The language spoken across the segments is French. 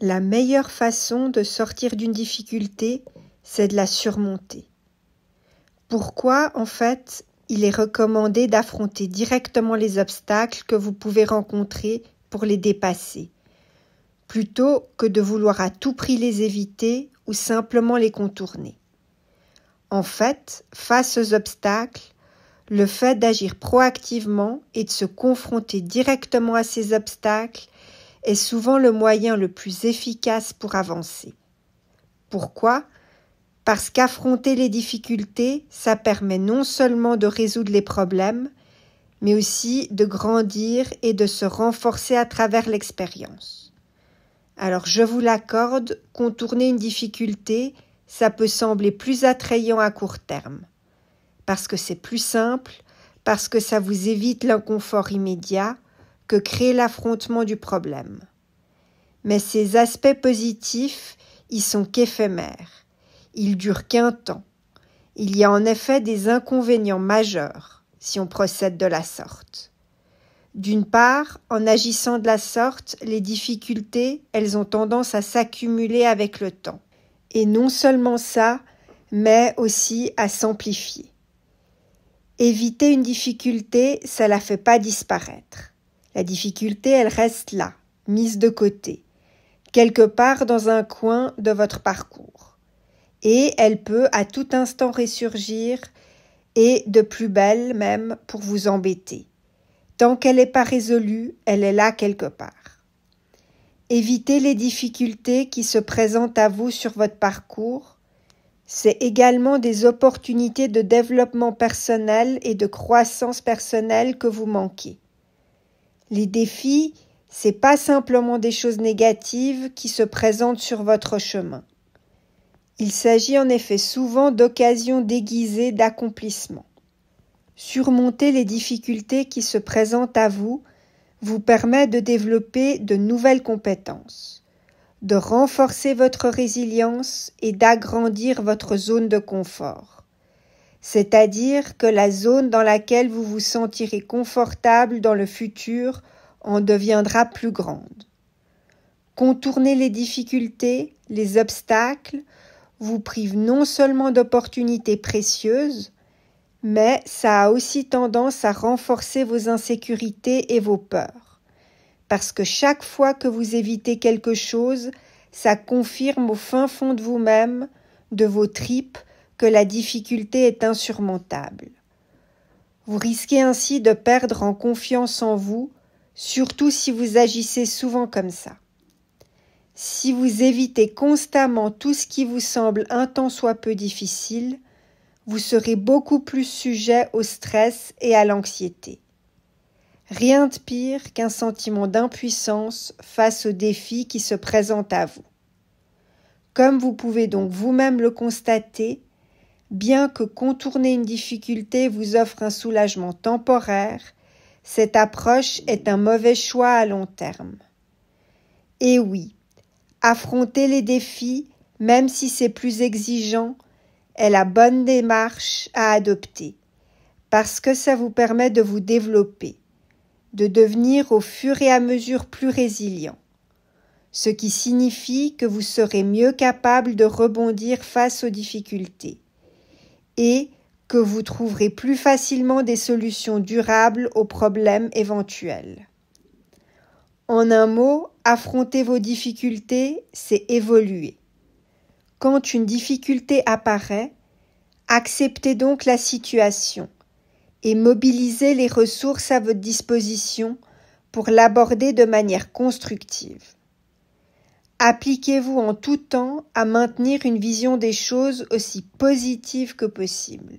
La meilleure façon de sortir d'une difficulté, c'est de la surmonter. Pourquoi, en fait, il est recommandé d'affronter directement les obstacles que vous pouvez rencontrer pour les dépasser, plutôt que de vouloir à tout prix les éviter ou simplement les contourner. En fait, face aux obstacles, le fait d'agir proactivement et de se confronter directement à ces obstacles est souvent le moyen le plus efficace pour avancer. Pourquoi ? Parce qu'affronter les difficultés, ça permet non seulement de résoudre les problèmes, mais aussi de grandir et de se renforcer à travers l'expérience. Alors je vous l'accorde, contourner une difficulté, ça peut sembler plus attrayant à court terme. Parce que c'est plus simple, parce que ça vous évite l'inconfort immédiat, que créer l'affrontement du problème. Mais ces aspects positifs, ils sont qu'éphémères. Ils durent qu'un temps. Il y a en effet des inconvénients majeurs si on procède de la sorte. D'une part, en agissant de la sorte, les difficultés, elles ont tendance à s'accumuler avec le temps. Et non seulement ça, mais aussi à s'amplifier. Éviter une difficulté, ça la fait pas disparaître. La difficulté, elle reste là, mise de côté, quelque part dans un coin de votre parcours. Et elle peut à tout instant ressurgir, et de plus belle même pour vous embêter. Tant qu'elle n'est pas résolue, elle est là quelque part. Éviter les difficultés qui se présentent à vous sur votre parcours, c'est également des opportunités de développement personnel et de croissance personnelle que vous manquez. Les défis, c'est pas simplement des choses négatives qui se présentent sur votre chemin. Il s'agit en effet souvent d'occasions déguisées d'accomplissement. Surmonter les difficultés qui se présentent à vous vous permet de développer de nouvelles compétences, de renforcer votre résilience et d'agrandir votre zone de confort. C'est-à-dire que la zone dans laquelle vous vous sentirez confortable dans le futur en deviendra plus grande. Contourner les difficultés, les obstacles, vous prive non seulement d'opportunités précieuses, mais ça a aussi tendance à renforcer vos insécurités et vos peurs. Parce que chaque fois que vous évitez quelque chose, ça confirme au fin fond de vous-même, de vos tripes, que la difficulté est insurmontable. Vous risquez ainsi de perdre en confiance en vous, surtout si vous agissez souvent comme ça. Si vous évitez constamment tout ce qui vous semble un tant soit peu difficile, vous serez beaucoup plus sujet au stress et à l'anxiété. Rien de pire qu'un sentiment d'impuissance face aux défis qui se présentent à vous. Comme vous pouvez donc vous-même le constater, bien que contourner une difficulté vous offre un soulagement temporaire, cette approche est un mauvais choix à long terme. Et oui, affronter les défis, même si c'est plus exigeant, est la bonne démarche à adopter, parce que ça vous permet de vous développer, de devenir au fur et à mesure plus résilient, ce qui signifie que vous serez mieux capable de rebondir face aux difficultés et que vous trouverez plus facilement des solutions durables aux problèmes éventuels. En un mot, affronter vos difficultés, c'est évoluer. Quand une difficulté apparaît, acceptez donc la situation et mobilisez les ressources à votre disposition pour l'aborder de manière constructive. Appliquez-vous en tout temps à maintenir une vision des choses aussi positive que possible.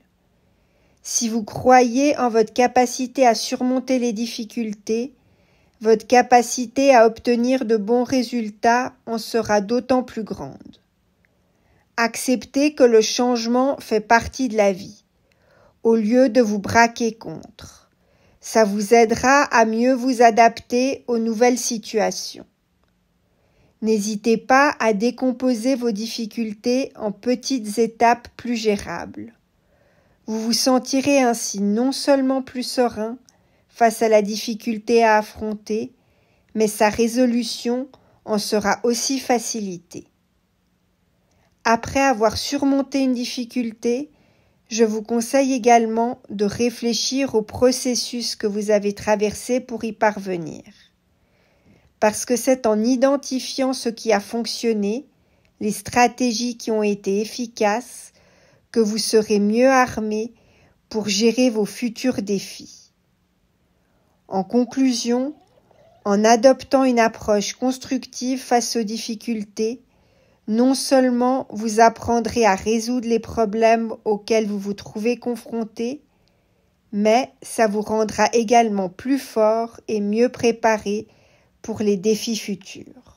Si vous croyez en votre capacité à surmonter les difficultés, votre capacité à obtenir de bons résultats en sera d'autant plus grande. Acceptez que le changement fait partie de la vie, au lieu de vous braquer contre. Ça vous aidera à mieux vous adapter aux nouvelles situations. N'hésitez pas à décomposer vos difficultés en petites étapes plus gérables. Vous vous sentirez ainsi non seulement plus serein face à la difficulté à affronter, mais sa résolution en sera aussi facilité. Après avoir surmonté une difficulté, je vous conseille également de réfléchir au processus que vous avez traversé pour y parvenir. Parce que c'est en identifiant ce qui a fonctionné, les stratégies qui ont été efficaces, que vous serez mieux armé pour gérer vos futurs défis. En conclusion, en adoptant une approche constructive face aux difficultés, non seulement vous apprendrez à résoudre les problèmes auxquels vous vous trouvez confrontés, mais ça vous rendra également plus fort et mieux préparé pour les défis futurs.